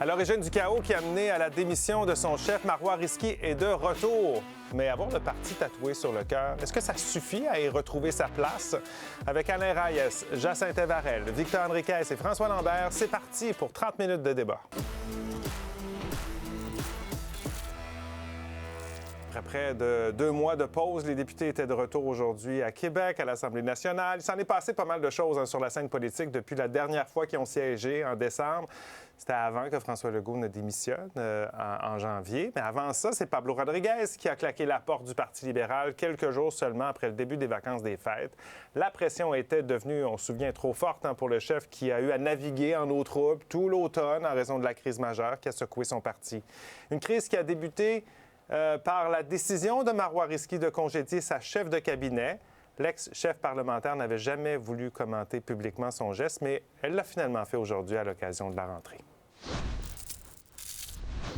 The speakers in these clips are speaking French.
À l'origine du chaos qui a mené à la démission de son chef, Marois Risky est de retour. Mais avoir le parti tatoué sur le cœur, est-ce que ça suffit à y retrouver sa place? Avec Alain Reyes, Jacinthe Varel, Victor Henriquez et François Lambert, c'est parti pour 30 minutes de débat. Après près de 2 mois de pause, les députés étaient de retour aujourd'hui à Québec, à l'Assemblée nationale. Il s'en est passé pas mal de choses sur la scène politique depuis la dernière fois qu'ils ont siégé en décembre. C'était avant que François Legault ne démissionne en janvier. Mais avant ça, c'est Pablo Rodriguez qui a claqué la porte du Parti libéral quelques jours seulement après le début des vacances des fêtes. La pression était devenue, on se souvient, trop forte pour le chef qui a eu à naviguer en eau trouble tout l'automne en raison de la crise majeure qui a secoué son parti. Une crise qui a débuté par la décision de Marois Risky de congédier sa chef de cabinet. L'ex-chef parlementaire n'avait jamais voulu commenter publiquement son geste, mais elle l'a finalement fait aujourd'hui à l'occasion de la rentrée.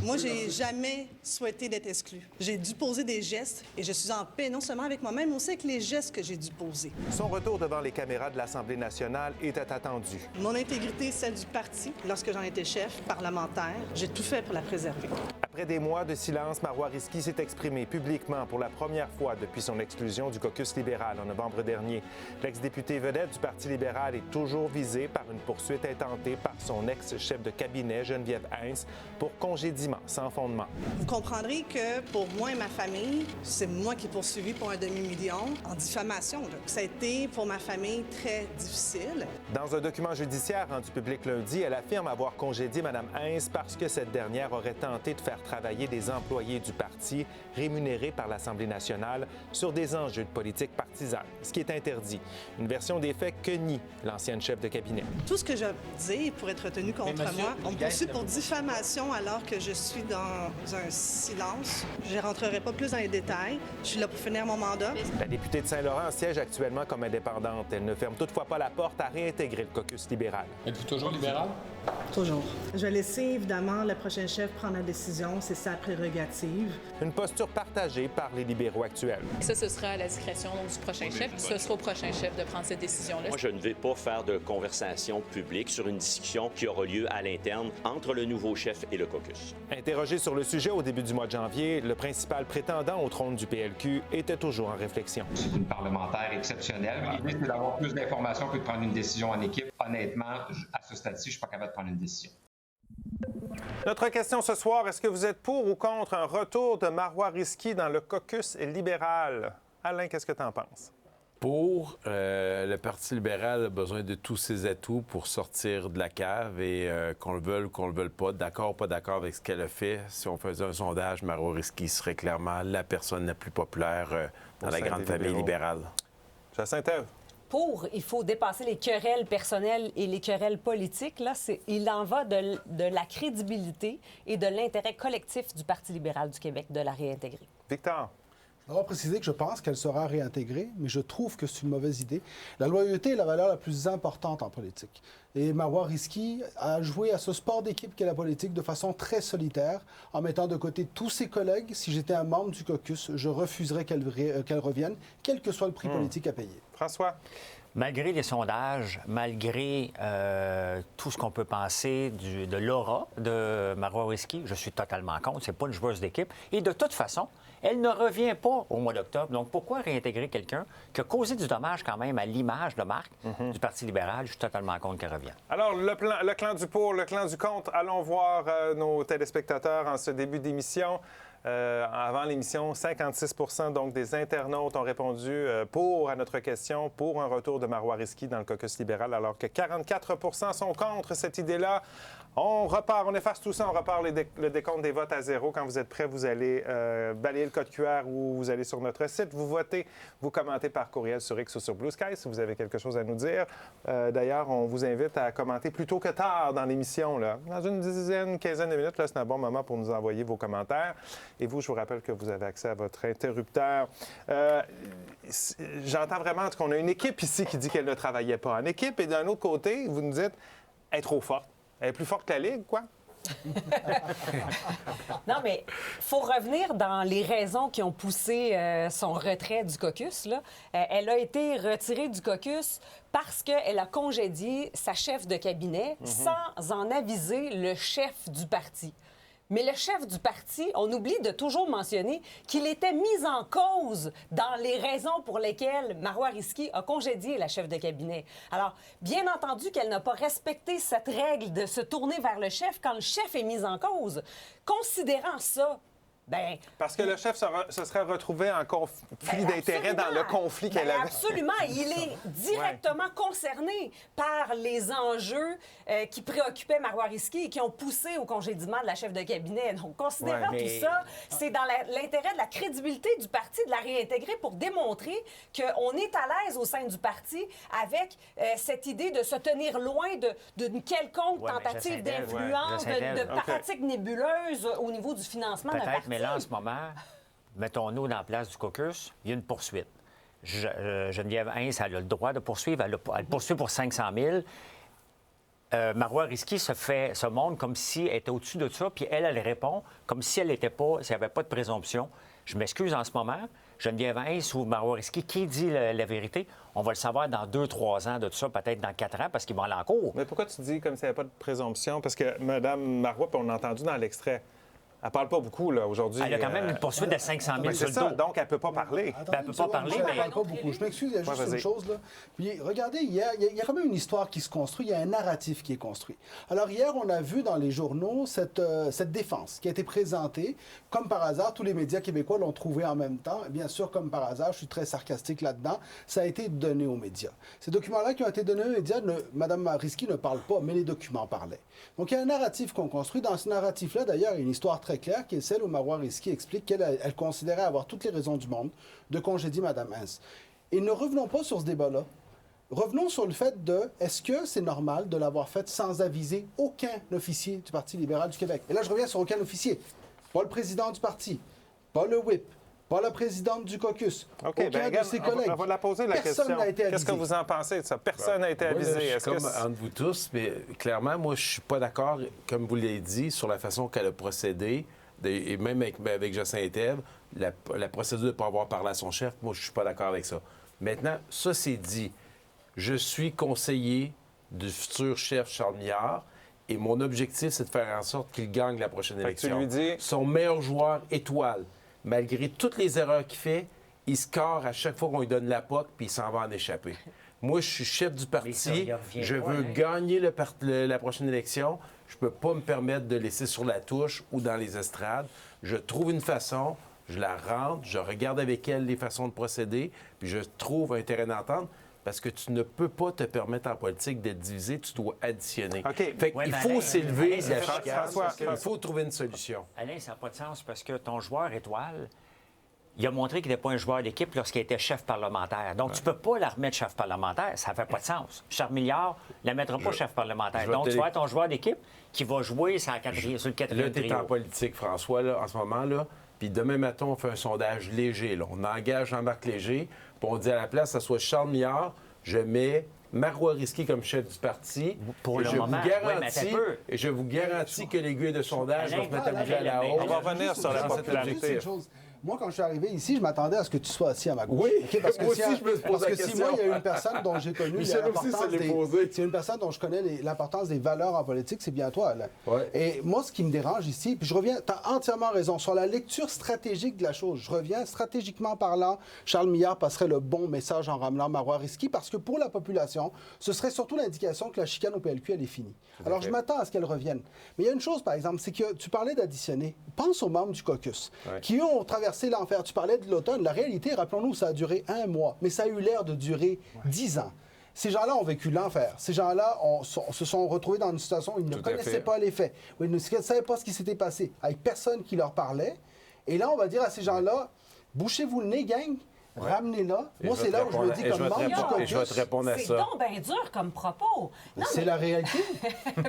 Moi, j'ai jamais souhaité d'être exclue. J'ai dû poser des gestes et je suis en paix non seulement avec moi-même, mais aussi avec les gestes que j'ai dû poser. Son retour devant les caméras de l'Assemblée nationale était attendu. Mon intégrité, celle du parti, lorsque j'en étais chef parlementaire, j'ai tout fait pour la préserver. Après des mois de silence, Marois Risky s'est exprimé publiquement pour la première fois depuis son exclusion du caucus libéral en novembre dernier. L'ex-député vedette du Parti libéral est toujours visé par une poursuite intentée par son ex-chef de cabinet, Geneviève Heinz, pour congédiement sans fondement. Vous comprendrez que pour moi et ma famille, c'est moi qui ai poursuivi pour 1 demi-million en diffamation. Ça a été pour ma famille très difficile. Dans un document judiciaire rendu public lundi, elle affirme avoir congédié Mme Heinz parce que cette dernière aurait tenté de faire travailler des employés du parti rémunérés par l'Assemblée nationale sur des enjeux de politique partisane, ce qui est interdit. Une version des faits que nie l'ancienne chef de cabinet. Tout ce que je dis pour être retenu contre moi, on me poursuit pour diffamation alors que je suis dans un silence. Je ne rentrerai pas plus dans les détails. Je suis là pour finir mon mandat. La députée de Saint-Laurent siège actuellement comme indépendante. Elle ne ferme toutefois pas la porte à réintégrer le caucus libéral. Êtes-vous toujours libéral? Toujours. Je vais laisser évidemment le prochain chef prendre la décision. C'est sa prérogative. Une posture partagée par les libéraux actuels. Ça, ce sera à la discrétion du prochain chef. Ce sera au prochain chef de prendre cette décision-là. Moi, je ne vais pas faire de conversation publique sur une discussion qui aura lieu à l'interne entre le nouveau chef et le caucus. Interrogé sur le sujet au début du mois de janvier, le principal prétendant au trône du PLQ était toujours en réflexion. C'est une parlementaire exceptionnelle. L'idée, c'est d'avoir plus d'informations que de prendre une décision en équipe. Honnêtement, à ce stade-ci, je ne suis pas capable de prendre une décision. Notre question ce soir, est-ce que vous êtes pour ou contre un retour de Marois Risky dans le caucus libéral? Alain, qu'est-ce que tu en penses? Pour le Parti libéral a besoin de tous ses atouts pour sortir de la cave et qu'on le veuille ou qu'on le veuille pas, d'accord ou pas d'accord avec ce qu'elle a fait. Si on faisait un sondage, Marois Risky serait clairement la personne la plus populaire dans la grande famille libérale. Jacinthe. Pour, il faut dépasser les querelles personnelles et les querelles politiques. Là, il en va de la crédibilité et de l'intérêt collectif du Parti libéral du Québec de la réintégrer. Victor. Je dois préciser que je pense qu'elle sera réintégrée, mais je trouve que c'est une mauvaise idée. La loyauté est la valeur la plus importante en politique. Et Marois Risky a joué à ce sport d'équipe qu'est la politique de façon très solitaire, en mettant de côté tous ses collègues. Si j'étais un membre du caucus, je refuserais qu'elle revienne, quel que soit le prix politique à payer. François. Malgré les sondages, malgré tout ce qu'on peut penser de l'aura de Marois Risky, je suis totalement contre. C'est pas une joueuse d'équipe. Et de toute façon, elle ne revient pas au mois d'octobre. Donc, pourquoi réintégrer quelqu'un qui a causé du dommage quand même à l'image de marque du Parti libéral? Je suis totalement contre qu'elle revienne. Alors, le clan du pour, le clan du contre. Allons voir nos téléspectateurs en ce début d'émission. Avant l'émission, 56 donc des internautes ont répondu à notre question, pour un retour de Marois Risky dans le caucus libéral, alors que 44 sont contre cette idée-là. On repart, on efface tout ça, on repart le décompte des votes à zéro. Quand vous êtes prêts, vous allez balayer le code QR ou vous allez sur notre site, vous votez, vous commentez par courriel sur X ou sur Blue Sky si vous avez quelque chose à nous dire. D'ailleurs, on vous invite à commenter plus tôt que tard dans l'émission. Là. Dans une dizaine, quinzaine de minutes, là, c'est un bon moment pour nous envoyer vos commentaires. Et vous, je vous rappelle que vous avez accès à votre interrupteur. J'entends vraiment qu'on a une équipe ici qui dit qu'elle ne travaillait pas en équipe. Et d'un autre côté, vous nous dites, elle est trop forte. Elle est plus forte que la Ligue, quoi? Non, mais il faut revenir dans les raisons qui ont poussé son retrait du caucus. Là. Elle a été retirée du caucus parce qu'elle a congédié sa chef de cabinet sans en aviser le chef du parti. Mais le chef du parti, on oublie de toujours mentionner qu'il était mis en cause dans les raisons pour lesquelles Marois Risky a congédié la chef de cabinet. Alors, bien entendu qu'elle n'a pas respecté cette règle de se tourner vers le chef quand le chef est mis en cause. Considérant ça, ben, parce que le chef se serait retrouvé en conflit d'intérêts dans le conflit qu'elle avait. Absolument. Il est directement concerné par les enjeux qui préoccupaient Marois Risky et qui ont poussé au congédiement de la chef de cabinet. Donc, considérant tout ça, c'est dans l'intérêt de la crédibilité du parti de la réintégrer pour démontrer qu'on est à l'aise au sein du parti avec cette idée de se tenir loin d'une quelconque tentative d'influence, de pratiques nébuleuses au niveau du financement d'un parti. Mais là, en ce moment, mettons-nous dans la place du caucus, il y a une poursuite. Geneviève Hintz, elle a le droit de poursuivre. Elle poursuit pour 500 000. Marois Risky se montre comme si elle était au-dessus de ça, puis elle répond comme si elle n'était pas, s'il n'y avait pas de présomption. Je m'excuse en ce moment. Geneviève Hintz ou Marois Risky, qui dit la vérité? On va le savoir dans 2-3 ans de tout ça, peut-être dans 4 ans, parce qu'ils vont aller en cours. Mais pourquoi tu dis comme s'il n'y avait pas de présomption? Parce que Mme Marois, puis on l'a entendu dans l'extrait, elle parle pas beaucoup, là, aujourd'hui. Elle a quand même une poursuite de 500 000 sur le dos. Donc, elle peut pas parler. Attendez, elle peut pas parler, elle mais... parle pas beaucoup. Je m'excuse, il y a juste une chose, là. Puis, regardez, hier, il y a quand même une histoire qui se construit, il y a un narratif qui est construit. Alors, hier, on a vu dans les journaux cette défense qui a été présentée. Comme par hasard, tous les médias québécois l'ont trouvée en même temps. Bien sûr, comme par hasard, je suis très sarcastique là-dedans, ça a été donné aux médias. Ces documents-là qui ont été donnés aux médias, Mme Risky ne parle pas, mais les documents parlaient. Donc, il y a un narratif qu'on construit. Dans ce narratif-là, d'ailleurs, il y a une histoire très claire qui est celle où Marois Risky explique qu'elle considérait avoir toutes les raisons du monde de congédier Mme Hintz. Et ne revenons pas sur ce débat-là. Revenons sur le fait de est-ce que c'est normal de l'avoir fait sans aviser aucun officier du Parti libéral du Québec? Et là, je reviens sur aucun officier. Pas le président du parti, pas le whip, pas la présidente du caucus, aucun de ses collègues. On va la poser la question. Personne n'a été avisé. Qu'est-ce que vous en pensez de ça? Personne n'a été avisé. Je suis comme entre vous tous, mais clairement, moi, je suis pas d'accord, comme vous l'avez dit, sur la façon qu'elle a procédé. Et même avec Jacinthe-Ève, la procédure de ne pas avoir parlé à son chef, moi, je ne suis pas d'accord avec ça. Maintenant, ça, c'est dit. Je suis conseiller du futur chef Charles Milliard et mon objectif, c'est de faire en sorte qu'il gagne la prochaine élection. Tu lui dis... Son meilleur joueur étoile, malgré toutes les erreurs qu'il fait, il score à chaque fois qu'on lui donne la POC puis il s'en va en échapper. Moi, je suis chef du parti. Je veux gagner la prochaine élection. Je ne peux pas me permettre de laisser sur la touche ou dans les estrades. Je trouve une façon, je la rentre, je regarde avec elle les façons de procéder, puis je trouve un terrain d'entente. Parce que tu ne peux pas te permettre en politique d'être divisé, tu dois additionner. OK. Fait qu'il faut s'élever, François, il faut trouver une solution. Alain, ça n'a pas de sens parce que ton joueur étoile, il a montré qu'il n'était pas un joueur d'équipe lorsqu'il était chef parlementaire. Donc, tu ne peux pas la remettre chef parlementaire. Ça ne fait pas de sens. Charles Milliard ne la mettra pas chef parlementaire. Donc, tu vas être ton joueur d'équipe qui va jouer sur le quatrième trio. Là, tu es en politique, François, là, en ce moment, là. Puis demain matin, on fait un sondage léger. Là. On engage Jean-Marc Léger. Puis on dit à la place, ça soit Charles Milliard, je mets Marois Risky comme chef du parti. Pour le moment, et je vous garantis que l'aiguille de sondage va se mettre à bouger à la hausse. On va revenir sur la popularité. Moi, quand je suis arrivé ici, je m'attendais à ce que tu sois assis à ma gauche. Oui, okay? Parce que moi aussi, je me pose la question. Si moi, il y a une personne dont j'ai connu c'est une personne dont je connais l'importance des valeurs en politique, c'est bien toi, Alain. Ouais. Et moi, ce qui me dérange ici, puis je reviens, tu as entièrement raison, sur la lecture stratégique de la chose. Je reviens, stratégiquement parlant, Charles Milliard passerait le bon message en ramenant Marois Risky, parce que pour la population, ce serait surtout l'indication que la chicane au PLQ, elle est finie. Alors, je m'attends à ce qu'elle revienne. Mais il y a une chose, par exemple, c'est que tu parlais d'additionner. Pense aux membres du caucus, qui ont traversé l'enfer. Tu parlais de l'automne. La réalité, rappelons-nous, ça a duré 1 mois, mais ça a eu l'air de durer 10 ans. Ces gens-là ont vécu l'enfer. Ces gens-là se sont retrouvés dans une situation où ils ne connaissaient pas les faits, où ils ne savaient pas ce qui s'était passé, avec personne qui leur parlait. Et là, on va dire à ces gens-là, bouchez-vous le nez, gang. Ramenez-la. Moi, c'est là où je me dis, comme membre du caucus... Je vais te répondre à ça. C'est donc bien dur comme propos. C'est la réalité.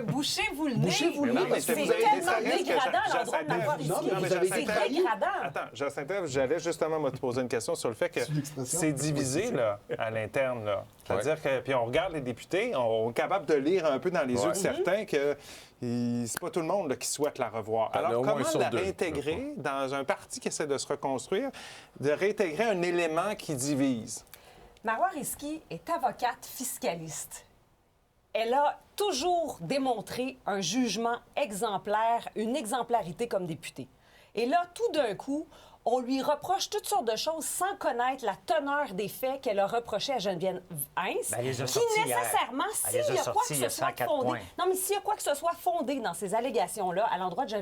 Bouchez-vous le nez. Bouchez-vous le nez. C'est tellement dégradant l'endroit de Marois Risky. C'est dégradant. Attends, Jacinthe-Ève, j'allais justement me poser une question sur le fait que c'est divisé là, à l'interne. Là. C'est-à-dire que, puis on regarde les députés, on est capable de lire un peu dans les yeux de certains que c'est pas tout le monde là, qui souhaite la revoir. Alors, comment la réintégrer dans un parti qui essaie de se reconstruire, de réintégrer un élément qui divise? Marois Risky est avocate fiscaliste. Elle a toujours démontré un jugement exemplaire, une exemplarité comme députée. Et là, tout d'un coup, on lui reproche toutes sortes de choses sans connaître la teneur des faits qu'elle a reprochés à Geneviève Hintz, qui nécessairement, s'il y a quoi que ce soit fondé... Non, mais s'il y a quoi que ce soit fondé dans ces allégations-là à l'endroit de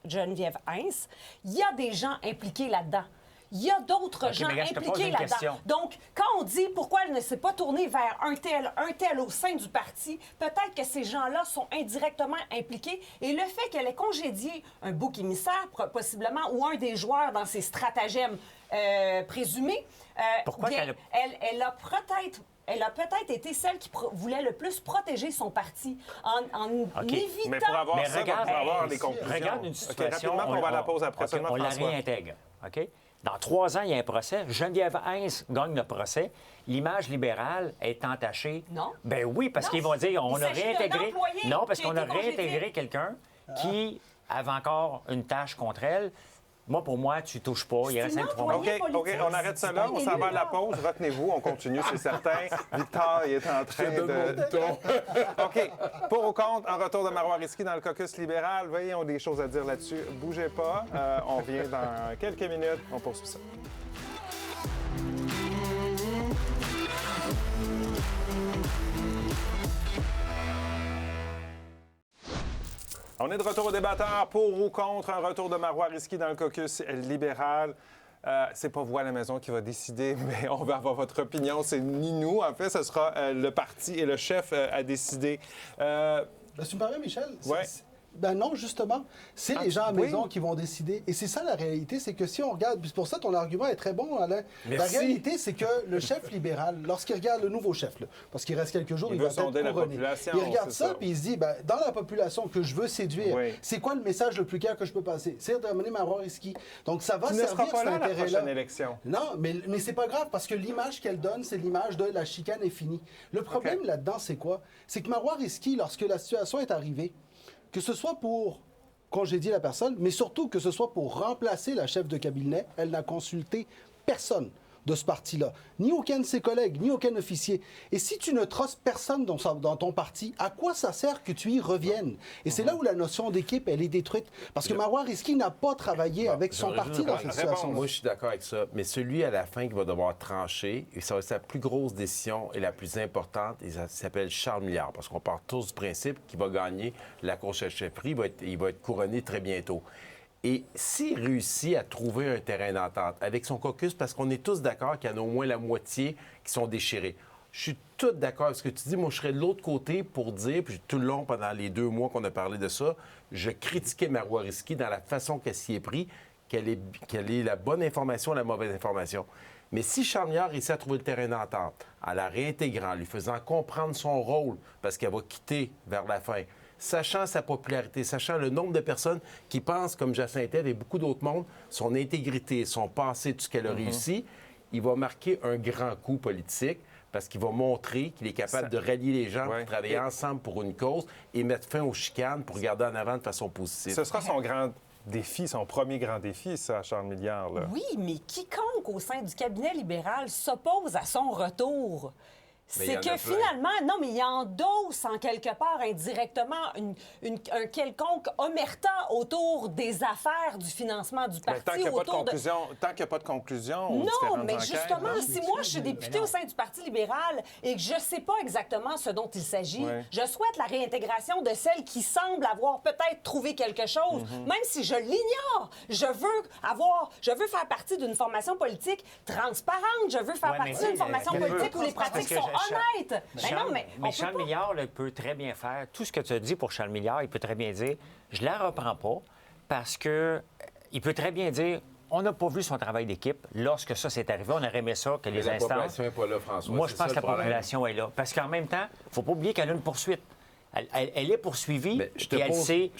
Geneviève Hintz, il y a des gens impliqués là-dedans. Il y a d'autres gens impliqués là-dedans. Donc, quand on dit pourquoi elle ne s'est pas tournée vers un tel au sein du parti, peut-être que ces gens-là sont indirectement impliqués. Et le fait qu'elle ait congédié un bouc émissaire, possiblement, ou un des joueurs dans ses stratagèmes présumés, elle a peut-être été celle qui voulait le plus protéger son parti en évitant... Mais pour avoir ça, regarde, pour avoir les conclusions... Regarde une situation... rapidement, on va à la pause après. On la réintègre. OK? Dans 3 ans, il y a un procès. Geneviève Hintz gagne le procès. L'image libérale est entachée. Non. Ben oui, parce qu'ils vont dire on a réintégré. Non, parce qu'on a réintégré quelqu'un qui avait encore une tâche contre elle. Moi, pour moi, tu touches pas. Il reste 3 mois. OK, on arrête ça là. On s'en va à la pause. Retenez-vous, on continue, c'est certain. Victor, il est en train de... OK. Pour ou contre, un retour de Marois Risky dans le caucus libéral. Voyez, on a des choses à dire là-dessus. Bougez pas. On revient dans quelques minutes. On poursuit ça. On est de retour au débatteur pour ou contre un retour de Marois Risky dans le caucus libéral. C'est pas vous à la maison qui va décider, mais on va avoir votre opinion. C'est ni nous. En fait, ce sera le parti et le chef à décider. Si tu me permets, Michel, Ouais. Ben non, justement. C'est les gens à la maison qui vont décider. Et c'est ça la réalité, c'est que si on regarde, puis pour ça ton argument est très bon, Alain. Merci. La réalité, c'est que le chef libéral, lorsqu'il regarde le nouveau chef, là, parce qu'il reste quelques jours, il va veut sonder être la couronné. population, Il regarde c'est ça. puis il se dit, ben, dans la population que je veux séduire, c'est quoi le message le plus clair que je peux passer? C'est d'amener Marois Risky. Donc ça va Tu ne seras servir pas cet là à la intérêt-là. prochaine élection. Non, mais c'est pas grave parce que l'image qu'elle donne, c'est l'image de la chicane est finie. Le problème là-dedans, c'est quoi? C'est que Marois Risky, lorsque la situation est arrivée, que ce soit pour congédier la personne, mais surtout que ce soit pour remplacer la chef de cabinet, elle n'a consulté personne de ce parti-là, ni aucun de ses collègues, ni aucun officier. Et si tu ne trosses personne dans ton parti, à quoi ça sert que tu y reviennes? Et c'est là où la notion d'équipe, elle est détruite. Parce que Marois Risky n'a pas travaillé avec son parti dans cette situation. Moi, je suis d'accord avec ça. Mais celui à la fin qui va devoir trancher, et ça va être sa plus grosse décision et la plus importante, et ça s'appelle Charles Milliard. Parce qu'on part tous du principe qu'il va gagner la course à chefferie. Il va être couronné très bientôt. Et s'il réussit à trouver un terrain d'entente avec son caucus, parce qu'on est tous d'accord qu'il y en a au moins la moitié qui sont déchirés. Je suis tout d'accord avec ce que tu dis. Moi, je serais de l'autre côté pour dire, puis tout le long, pendant les 2 mois qu'on a parlé de ça, je critiquais Marois Risky dans la façon qu'elle s'y est pris, qu'elle ait la bonne information, la mauvaise information. Mais si Charles Milliard réussit à trouver le terrain d'entente, en la réintégrant, en lui faisant comprendre son rôle, parce qu'elle va quitter vers la fin, sachant sa popularité, sachant le nombre de personnes qui pensent, comme Jacinthe et beaucoup d'autres mondes, son intégrité, son passé, tout ce qu'elle a réussi, il va marquer un grand coup politique parce qu'il va montrer qu'il est capable de rallier les gens pour travailler ensemble pour une cause et mettre fin aux chicanes pour regarder en avant de façon positive. Ce sera son grand défi, son premier grand défi, ça, Charles Milliard. Là. Oui, mais quiconque au sein du cabinet libéral s'oppose à son retour. C'est que finalement, non, mais il endosse en quelque part indirectement un quelconque omerta autour des affaires du financement du parti. Tant qu'il n'y a pas de conclusion, non, mais justement, si moi je suis députée au sein du Parti libéral et que je ne sais pas exactement ce dont il s'agit, je souhaite la réintégration de celles qui semblent avoir peut-être trouvé quelque chose, même si je l'ignore. Je veux faire partie d'une formation politique transparente. Je veux faire partie d'une formation politique où les pratiques sont honnête. Mais Charles Milliard peut très bien faire tout ce que tu as dit pour Charles Milliard. Il peut très bien dire je la reprends pas parce que il peut très bien dire on n'a pas vu son travail d'équipe. Lorsque ça s'est arrivé, on aurait aimé ça que les instances. La population n'est pas là, François. Moi, je pense que la population est là. Parce qu'en même temps, il ne faut pas oublier qu'elle a une poursuite. Elle est poursuivie. Mais je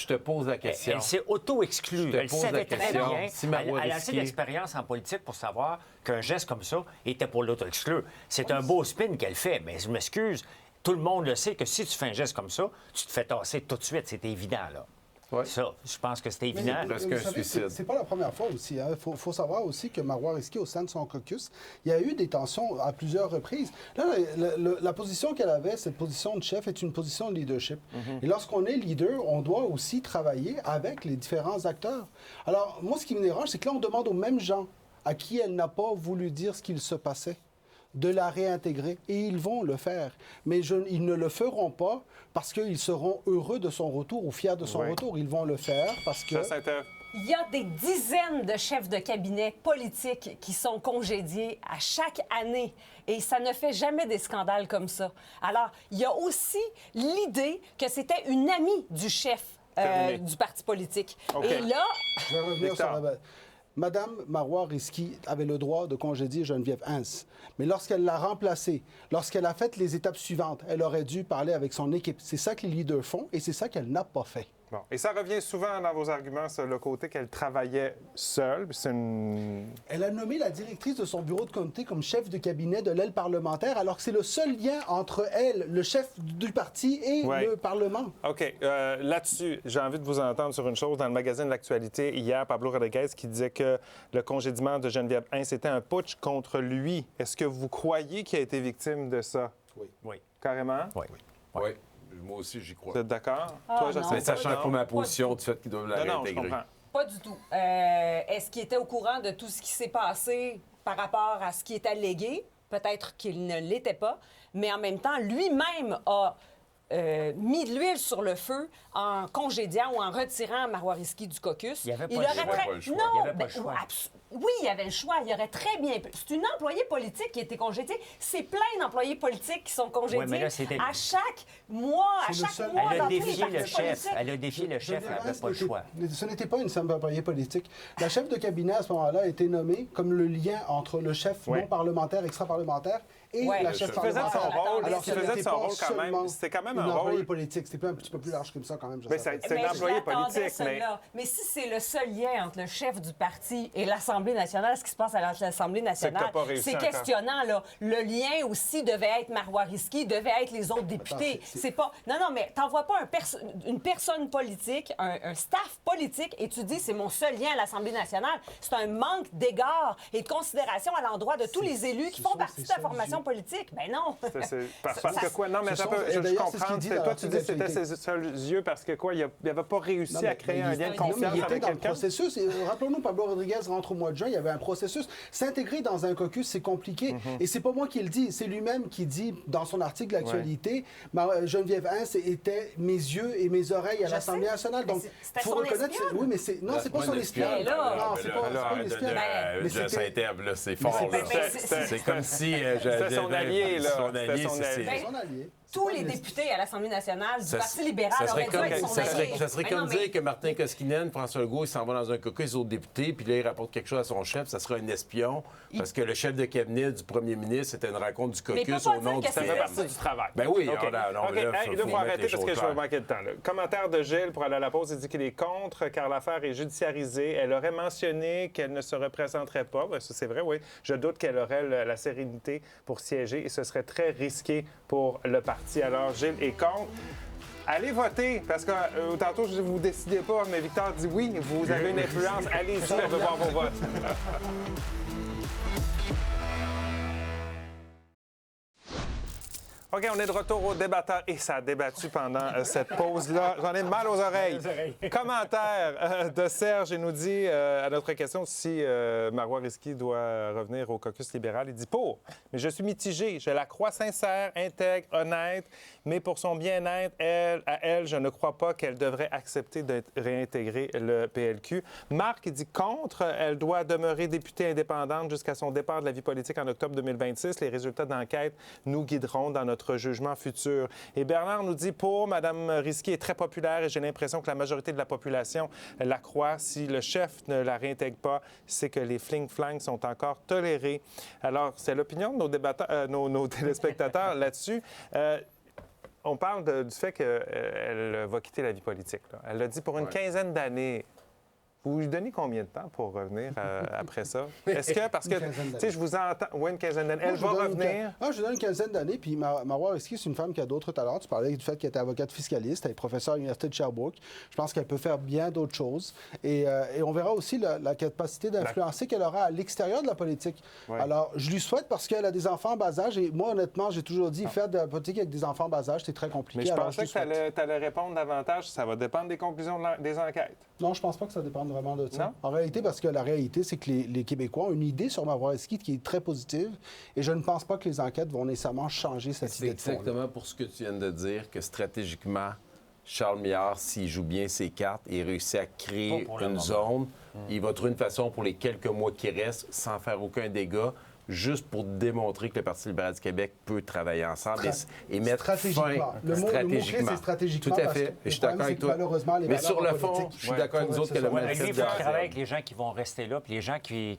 te pose la question. Elle s'est auto-exclue. Elle savait très bien. Si Elle a assez d'expérience en politique pour savoir qu'un geste comme ça était pour l'auto-exclure. C'est un beau spin qu'elle fait, mais je m'excuse. Tout le monde le sait que si tu fais un geste comme ça, tu te fais tasser tout de suite. C'est évident, là. Ouais. Ça, je pense que c'est évident. Presque un suicide. C'est pas la première fois aussi. Il faut savoir aussi que Marois Risky, au sein de son caucus, il y a eu des tensions à plusieurs reprises. Là, la position qu'elle avait, cette position de chef, est une position de leadership. Et lorsqu'on est leader, on doit aussi travailler avec les différents acteurs. Alors, moi, ce qui me dérange, c'est que là, on demande aux mêmes gens à qui elle n'a pas voulu dire ce qu'il se passait de la réintégrer. Et ils vont le faire. Mais ils ne le feront pas parce qu'ils seront heureux de son retour ou fiers de son retour. Ils vont le faire parce que... Il y a des dizaines de chefs de cabinet politiques qui sont congédiés à chaque année et ça ne fait jamais des scandales comme ça. Alors, il y a aussi l'idée que c'était une amie du chef du parti politique. Okay. Et là... Je vais revenir sur la... Madame Marois Risky avait le droit de congédier Geneviève Hans. Mais lorsqu'elle l'a remplacée, lorsqu'elle a fait les étapes suivantes, elle aurait dû parler avec son équipe. C'est ça que les leaders font et c'est ça qu'elle n'a pas fait. Bon. Et ça revient souvent dans vos arguments, sur le côté qu'elle travaillait seule. Elle a nommé la directrice de son bureau de comté comme chef de cabinet de l'aile parlementaire, alors que c'est le seul lien entre elle, le chef du parti, et le Parlement. OK. Là-dessus, j'ai envie de vous entendre sur une chose. Dans le magazine L'Actualité, hier, Pablo Rodriguez qui disait que le congédiement de Geneviève Hein, c'était un putsch contre lui. Est-ce que vous croyez qu'il a été victime de ça? Oui. Carrément? Oui. Moi aussi, j'y crois. Vous êtes d'accord? Toi, Mais ça change pas ma position du fait qu'ils doivent la réintégrer. Je comprends. Pas du tout. Est-ce qu'il était au courant de tout ce qui s'est passé par rapport à ce qui est allégué? Peut-être qu'il ne l'était pas. Mais en même temps, lui-même a mis de l'huile sur le feu en congédiant ou en retirant Marois Risky du caucus. Il n'y avait pas le choix. Non, Il y avait pas le choix. Oui, il y avait le choix. Il y aurait très bien... C'est une employée politique qui a été congédiée. C'est plein d'employés politiques qui sont congédiés. Ouais, mais là, c'était... À chaque mois, Elle a dans défié tous les le partis chef. politiques. Elle a défié le chef. Elle n'avait pas le choix. Ce n'était pas une simple employée politique. La chef de cabinet, à ce moment-là, a été nommée comme le lien entre le chef non parlementaire, extra-parlementaire, et la chef parlementaire. Alors, tu faisais son rôle quand même. C'était quand même un rôle politique. C'était un petit peu plus large que ça, quand même. C'est un employé politique, mais si c'est le seul lien entre le chef du parti et l'Assemblée nationale, ce qui se passe à l'Assemblée nationale, c'est questionnant, là. Le lien aussi devait être Marois Risky, devait être les autres députés. C'est pas... Non, mais t'envoies pas une personne politique, un staff politique, et tu dis c'est mon seul lien à l'Assemblée nationale. C'est un manque d'égard et de considération à l'endroit de tous les élus qui font partie de la formation politique. Ben non. Parce que quoi? Non, mais je comprends. Toi, tu dis que c'était ses seuls yeux parce que quoi? Il n'avait pas réussi à créer un lien de confiance avec quelqu'un. Rappelons-nous, Pablo Rodriguez rentre au mois de juin, il y avait un processus. S'intégrer dans un caucus, c'est compliqué. Et c'est pas moi qui le dis, c'est lui-même qui dit dans son article L'Actualité, Geneviève Hein était mes yeux et mes oreilles à l'Assemblée nationale. Donc, il faut reconnaître... Oui, mais c'est... Non, c'est pas son espion. Non, c'est pas un espion. Je Saint-Ève, là, c'est fort. C'est comme si... C'était son allié, là. Son allié. Tous les députés à l'Assemblée nationale du Parti libéral auraient dû être son allié. Ça serait comme dire que Martin Koskinen, François Legault, il s'en va dans un caucus, les autres députés, puis là, il rapporte quelque chose à son chef, ça serait un espion, parce que le chef de cabinet du premier ministre, c'était une rencontre du caucus au nom du Ça fait partie du travail. Ben oui, il faut arrêter parce que je vais manquer de temps. Le commentaire de Gilles pour aller à la pause, il dit qu'il est contre car l'affaire est judiciarisée. Elle aurait mentionné qu'elle ne se représenterait pas. Ben, ça, c'est vrai, oui. Je doute qu'elle aurait la sérénité pour siéger et ce serait très risqué pour le parti. Alors, Gilles est contre. Allez voter, parce que tantôt, je dis vous décidez pas, mais Victor dit oui, vous avez une influence. Allez-y, on veut voir vos votes. OK, on est de retour au débatteur et ça a débattu pendant cette pause-là. J'en ai mal aux oreilles. Commentaire de Serge, il nous dit à notre question si Marois Risky doit revenir au caucus libéral. Il dit pour, mais je suis mitigé. Je la crois sincère, intègre, honnête, mais pour son bien-être, elle, je ne crois pas qu'elle devrait accepter de réintégrer le PLQ. Marc, il dit contre, elle doit demeurer députée indépendante jusqu'à son départ de la vie politique en octobre 2026. Les résultats d'enquête nous guideront dans notre jugement futur. Et Bernard nous dit pour, Mme Risky est très populaire et j'ai l'impression que la majorité de la population la croit. Si le chef ne la réintègre pas, c'est que les fling-flangs sont encore tolérés. Alors, c'est l'opinion de nos débatteurs, nos téléspectateurs là-dessus. on parle du fait qu'elle va quitter la vie politique. Là. Elle l'a dit pour une quinzaine d'années. Vous lui donnez combien de temps pour revenir après ça? Est-ce que, parce que, tu sais, je vous entends... Oui, une quinzaine d'années. Elle va revenir? Je lui donne une quinzaine d'années, puis Marois Risky, c'est une femme qui a d'autres talents. Tu parlais du fait qu'elle était avocate fiscaliste, elle est professeure à l'Université de Sherbrooke. Je pense qu'elle peut faire bien d'autres choses. Et on verra aussi la capacité d'influencer qu'elle aura à l'extérieur de la politique. Ouais. Alors, je lui souhaite parce qu'elle a des enfants en bas âge. Et moi, honnêtement, j'ai toujours dit, faire de la politique avec des enfants en bas âge, c'est très compliqué. Mais je pensais que tu allais répondre davantage. Ça va dépendre des conclusions des enquêtes. Non, je pense pas que ça dépende vraiment de ça. Non? En réalité, parce que la réalité, c'est que les Québécois ont une idée sur Marois Risky qui est très positive et je ne pense pas que les enquêtes vont nécessairement changer cette idée de fond. C'est exactement pour ce que tu viens de dire, que stratégiquement, Charles Milliard, s'il joue bien ses cartes et réussit à créer une zone, il va trouver une façon pour les quelques mois qui restent, sans faire aucun dégât, juste pour démontrer que le Parti libéral du Québec peut travailler ensemble et mettre fin stratégiquement. Le mot c'est stratégiquement. Tout à fait. Et je suis d'accord avec toi. Mais sur le fond, je suis d'accord avec nous autres que le manifeste il faut travailler avec les gens qui vont rester là, puis les gens qui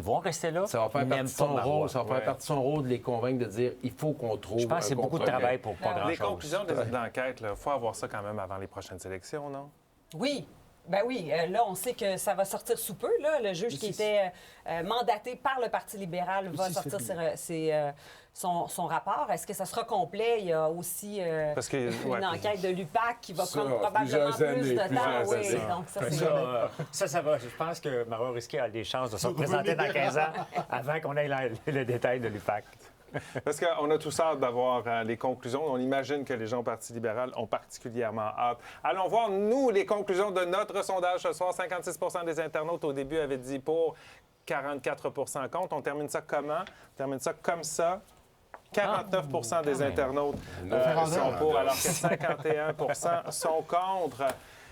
vont rester là, ça va faire partie de son rôle. Ça va faire partie de son rôle de les convaincre de dire il faut qu'on trouve. Je pense que c'est beaucoup de travail pour pas grand-chose. Les conclusions de l'enquête, il faut avoir ça quand même avant les prochaines élections, non? Oui. Ben oui, là, on sait que ça va sortir sous peu. Là. Le juge qui était mandaté par le Parti libéral va sortir son rapport. Est-ce que ça sera complet? Il y a aussi une enquête de l'UPAC qui va prendre probablement plus de temps. Oui, donc ça va. Je pense que Marois Risky a des chances de se représenter dans 15 ans avant qu'on ait le détail de l'UPAC. Parce qu'on a tous hâte d'avoir les conclusions. On imagine que les gens au Parti libéral ont particulièrement hâte. Allons voir, nous, les conclusions de notre sondage ce soir. 56 des internautes au début avaient dit pour, 44 contre. On termine ça comment? On termine ça comme ça. 49 des internautes sont pour, alors que 51 sont contre.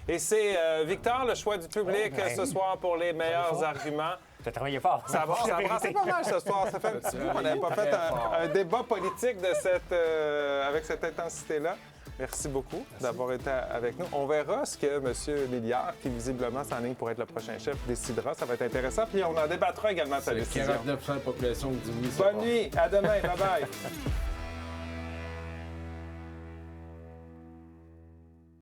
Et c'est Victor, le choix du public ce soir pour les meilleurs arguments. Tu as travaillé fort. Ça brassait pas mal ce soir. Ça fait un petit bout qu'on n'avait pas fait un débat politique avec cette intensité-là. Merci beaucoup d'avoir été avec nous. On verra ce que M. Milliard, qui visiblement s'enligne pour être le prochain chef, décidera. Ça va être intéressant. Puis on en débattra également de sa décision. 49 de la population qui dit oui. Bonne nuit. À demain. Bye-bye.